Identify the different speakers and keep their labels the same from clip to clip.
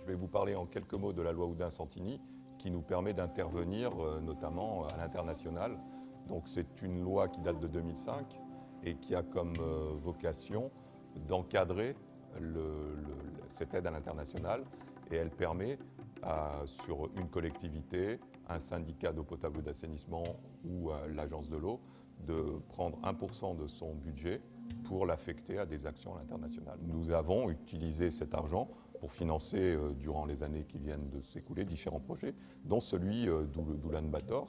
Speaker 1: vais vous parler en quelques mots de la loi Oudin-Santini qui nous permet d'intervenir notamment à l'international. Donc c'est une loi qui date de 2005 et qui a comme vocation d'encadrer cette aide à l'international, et elle permet sur une collectivité, un syndicat d'eau potable ou d'assainissement ou l'agence de l'eau de prendre 1% de son budget pour l'affecter à des actions à l'international. Nous avons utilisé cet argent pour financer durant les années qui viennent de s'écouler différents projets, dont celui d'Oulan-Bator.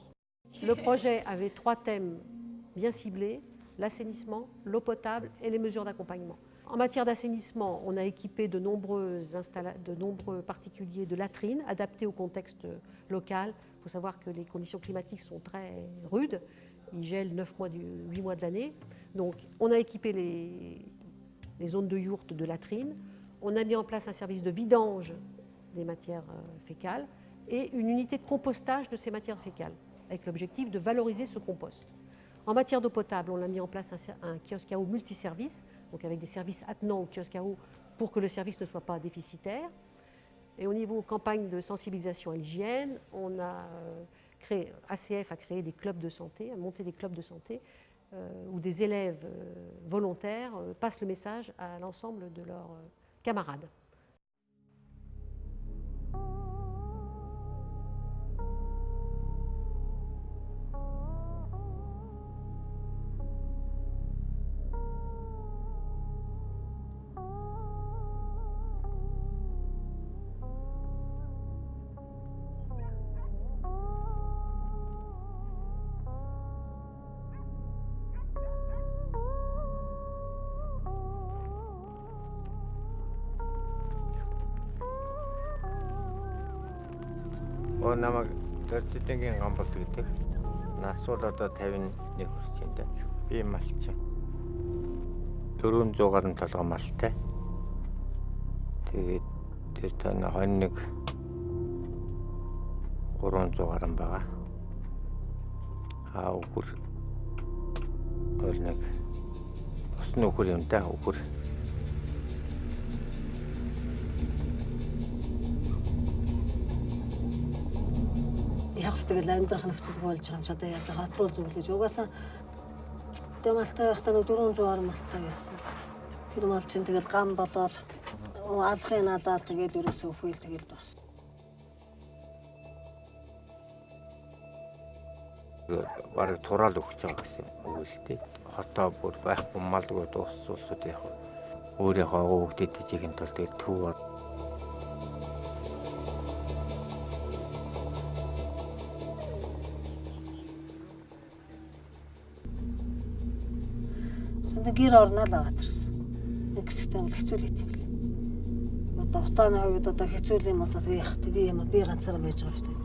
Speaker 2: Le projet avait 3 thèmes bien ciblés: l'assainissement, l'eau potable et les mesures d'accompagnement. En matière d'assainissement, on a équipé de nombreux particuliers de latrines adaptées au contexte local. Il faut savoir que les conditions climatiques sont très rudes. Il gèle 8 mois de l'année. Donc on a équipé les zones de yourte de latrines. On a mis en place un service de vidange des matières fécales et une unité de compostage de ces matières fécales, avec l'objectif de valoriser ce compost. En matière d'eau potable, on a mis en place un kiosque à eau multiservice, donc avec des services attenants au kiosque à eau pour que le service ne soit pas déficitaire. Et au niveau campagne de sensibilisation à l'hygiène, ACF a créé des clubs de santé, a monté des clubs de santé où des élèves volontaires passent le message à l'ensemble de leurs camarades.
Speaker 3: Намайг Доржидынгийн гамболт гэдэг. Нас бол одоо 51 хүрч байна да. Би малчин. 400 гаруй толгой малтай. Тэгээд тэр тань хоньныг 300 гаруй байгаа. Үхэр бол нэг босны үхэр юм да, үхэр.
Speaker 4: Яг тэгэл амьдрах нөхцөл болж байгаа юм шиг одоо яг хот руу зүглэж угаасаа тэ малтай байхдаа 400 гаруй малтай байсан. Тэр мал чинь тэгэл гам болоод алхахын надад тэгэл ерөөсөө өхөөл тэгэл дуусна.
Speaker 3: Бараг тураал өгч байгаа гэсэн үг л дээ. Хотоо бүр байхгүй малгүй дуусуулсууд яг өөрийнхөө хүүхдэд ижихэн тул дээр төв
Speaker 4: гэр орноо л аваад ирсэн. Нэг хэсэгтээ бол хэцүү л юм бэл. Одоо утааны хувьд одоо хэцүү юм одоо яах вэ? Би ганцаараа байж байгаа шүү дээ.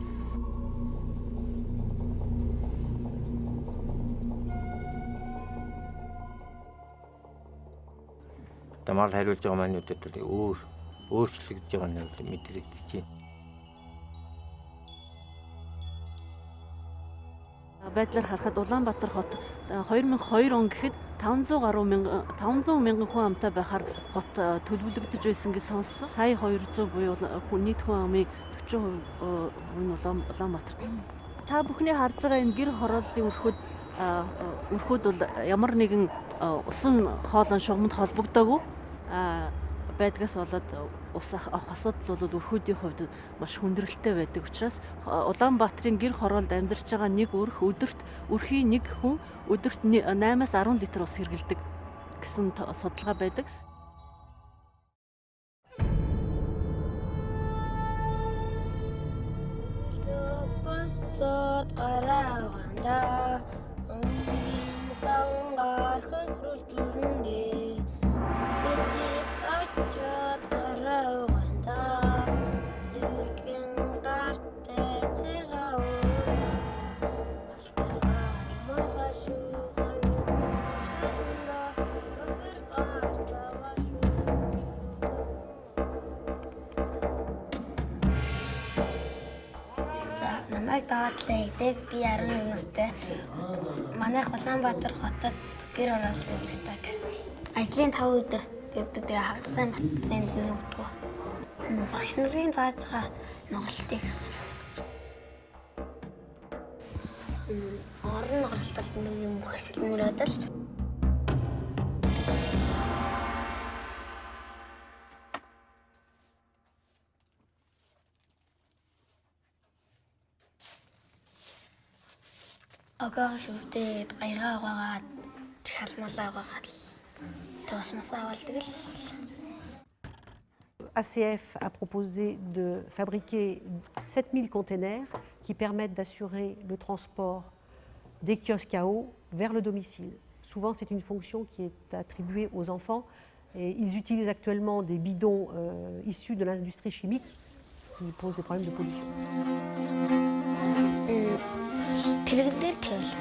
Speaker 3: Тамал хариулж байгаа манайдад бол өөрчлөгдөж байгаа нь мэдрэгдэж байна.
Speaker 5: Байдлаар харахад Улаанбаатар хот 2002 он гэхэд 500 мянган хүн амтай байхаар хот төлөвлөгдөж байсан гэж сонссон. Сая 200 буюу нийт хүн амын 40% нь Улаанбаатар. Та бүхний харж байгаа энэ гэр хорооллын өрхүүд бол ямар нэгэн усан хоолой шугамд холбогдоогүй байдгаас болоод ус авах асуудал бол өрхүүдийн хувьд маш хүндрэлтэй байдаг учраас Улаанбаатарын гэр хороолд амьдарч байгаа нэг өрх өрхийн нэг хүн өдөрт 8-аас 10 литр ус хэргэлдэг гэсэн судалгаа байдаг.
Speaker 6: Намайг дагадлаа гэдэг би 11 настай. Манайх Улаанбаатар хотод гэр хороолт өгдөг. Ажлын 5 өдөр явдаг. Тэгээ хагас сайн батсанд нэгддэг. Багш нарын зааж байгаа нугалтыг гэсэн. Орон нугалтад нэг юм хөсөл мөрөөдөл. Агаар шүрдээд гаягаа угаагаад шалмалаа угаагаад тоосмосоо авалдаг л.
Speaker 2: ACF a proposé de fabriquer 7000 containers qui permettent d'assurer le transport des kiosques à eau vers le domicile. Souvent, c'est une fonction qui est attribuée aux enfants et ils utilisent actuellement des bidons issus de l'industrie chimique qui posent des problèmes de pollution.
Speaker 6: Тэрэгдэр тэгэл.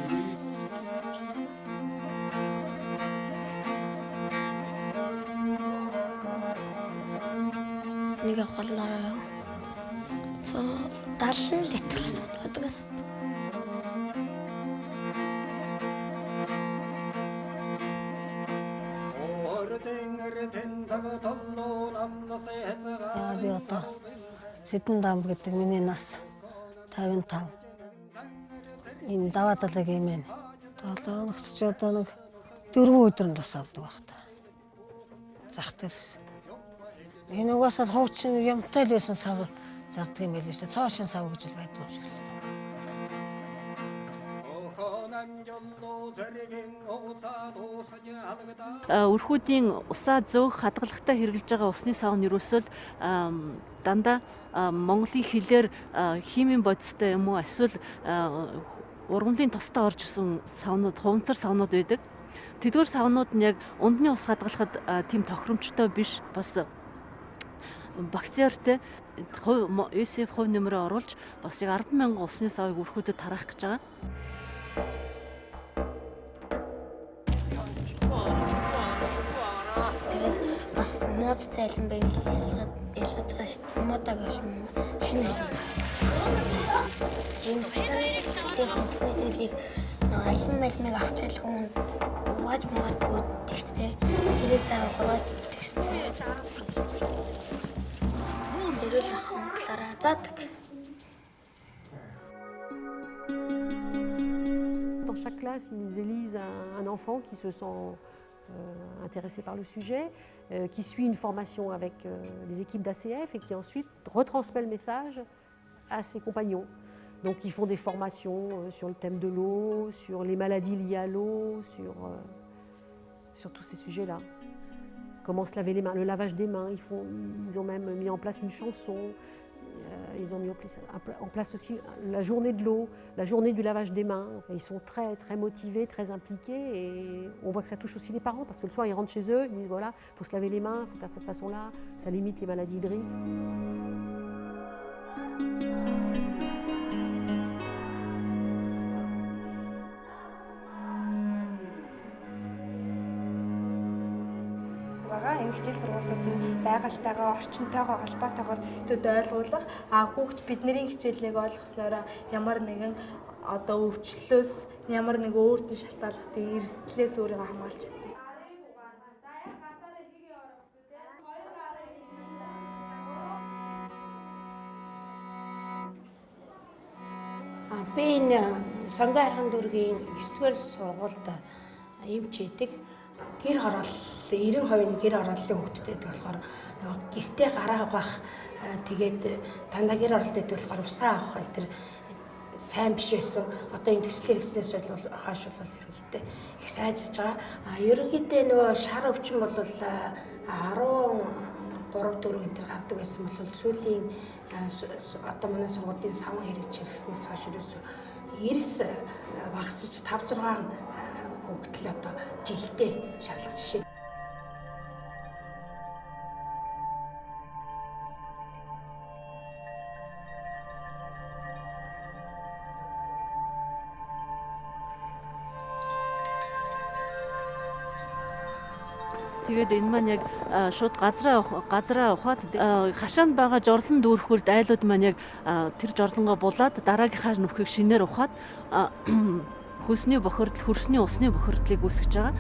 Speaker 6: Нэг холлороо. 70 литр суудаг гэсэн.
Speaker 4: За би одоо Сэдэн дам гэдэг миний нас 55. Энэ даваа далайгийн юм. 7 өнөخت ч одоо нэг 4 өдрөнд тус авдаг байх та. Зах дээрс. Энэ угаасаа хуучин юмтай л байсан сав зардаг юм байл шүү дээ. Цоошин сав гэж байдаг юм шиг.
Speaker 5: Өрхүүдийн усаа зөөх хадгалагтай хэрэглэж байгаа усны сав нь ерөөсөө дандаа Монголын хэлээр химийн бодистой юм уу эсвэл ургамлын тостой орж исэн савнууд, хуванцар савнууд байдаг. Тэдгээр савнууд нь яг ундны ус хадгалахад тийм тохиромжтой биш, бас бактеритэй ACF хувь нэмрээ оруулж бас яг 10,000 усны савыг өрхүүдэд тараах гэж байгаа.
Speaker 6: Тэгээд бас мод цайлан байвал ялгаж байгаа шүү дээ. Модаг шинэ жимсний хүнсний зэлийг алимыг авчаал хүнд угааж магадгүй дээ шүү дээ. Тэрийг заавал хургаж идэх хэрэгтэй. Тэрүүл ахын талаараа заадаг.
Speaker 2: Dans chaque classe, ils élisent un enfant qui se sent intéressé par le sujet, qui suit une formation avec les équipes d'ACF et qui ensuite retransmet le message à ses compagnons. Donc ils font des formations sur le thème de l'eau, sur les maladies liées à l'eau, sur tous ces sujets-là. Comment se laver les mains, le lavage des mains, ils ont même mis en place une chanson. Ils ont mis en place aussi la journée de l'eau, la journée du lavage des mains. Enfin, ils sont très, très motivés, très impliqués et on voit que ça touche aussi les parents parce que le soir, ils rentrent chez eux, ils disent voilà, il faut se laver les mains, il faut faire de cette façon-là, ça limite les maladies hydriques.
Speaker 7: Энэ хичээл сургуулиуд нь байгальтайгаа орчинтойгоо холбоотойгоор төд ойлгуулах хүүхд бидний хичээлийг ойлгосноор ямар нэгэн одоо өвчлөлөөс ямар нэг өөртөө шалтгааллах эрсдлээс өөрийгөө хамгаалж чадна.
Speaker 8: Би энэ Сонгон хайрхан дүүргийн 9-р сургуульд эмч хийдэг. Гэр хороол 90% гэр хорооллын хүүхдүүд байдаг болохоор гэртээ гараа угаах тэгээд дандаа гэр хороолт байдаг болохоор усаа авах тэр сайн биш байсан. Одоо энэ төсөл хэрэгснээс бол хааш бол ерөнхийдөө их сайжирч байгаа. Ерөнхийдөө нөгөө шар өвчин бол 13-4 энэ гардаг байсан бол сүүлийн одоо манай сургуулийн савн хэрэгж хэрэгснээс хойш ерөөсөө 90 багасж 5-6 хүүхдэл одоо жилдээ шаарлах жишээ.
Speaker 5: Тэгээд энэ маань яг шууд газраа ухаад хашаанд байгаа жорлон дүүрхүүл айлууд маань яг тэр жорлонгоо булаад дараагийнхаа нүхийг шинээр ухаад хөрсний усны бохирдлыг үүсгэж байгаа.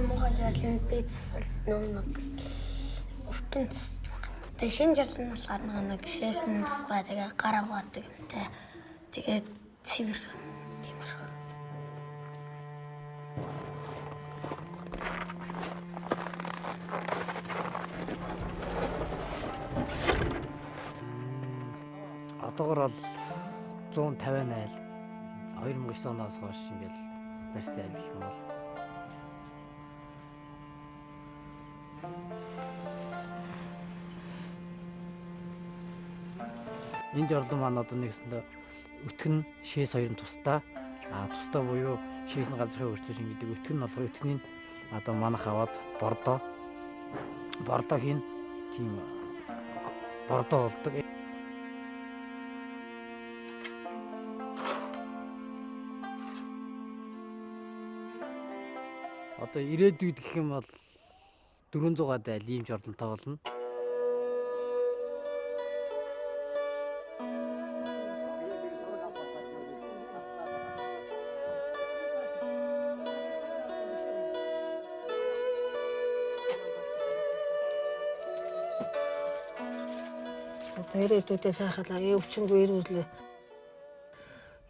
Speaker 6: муугай жарлын бицсэл нэг өвтөн тусч байна. Тэгээ шинэ жарлал нь болохоор нэг шээхэн тусгай тэгээ гар аваадаг юмтай. Тэгээд цэвэр тиймэрхүү.
Speaker 9: Одоогор бол 150 айл 2009 оноос хойш ингээл барьсан айл гэх юм бол. Энэ жорлон маань одоо нэгсэндээ өтгөн шээс хоёр нь тусдаа тусдаа буюу шээс нь газрын хөрчлөж ингэдэг өтгөн нь болохоор өтгөнийг одоо манах аваад бордоо хийн тийм бордоо болдог. Одоо ирээдүйд гэх юм бол 400-аад айл ийм жорлонтой болно.
Speaker 4: Ирээдүйдээ сайхалаа өвчнгүй ирүүлээ.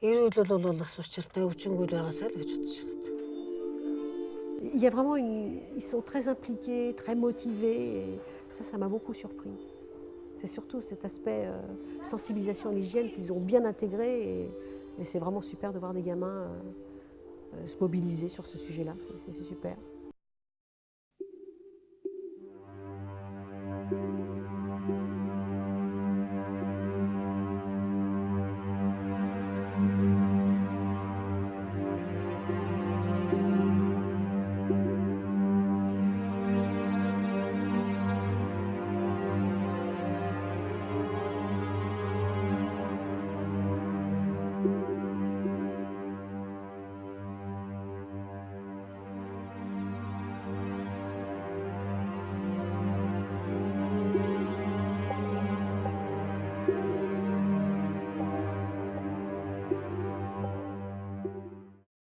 Speaker 4: Ирүүлэл бол бас учиртай өвчнгүй байгаасаа л гэж бодож байна.
Speaker 2: Il y a vraiment ils sont très impliqués, très motivés. Et ça m'a beaucoup surpris. C'est surtout cet aspect sensibilisation à l'hygiène qu'ils ont bien intégré. Et c'est vraiment super de voir des gamins se mobiliser sur ce sujet-là. C'est super.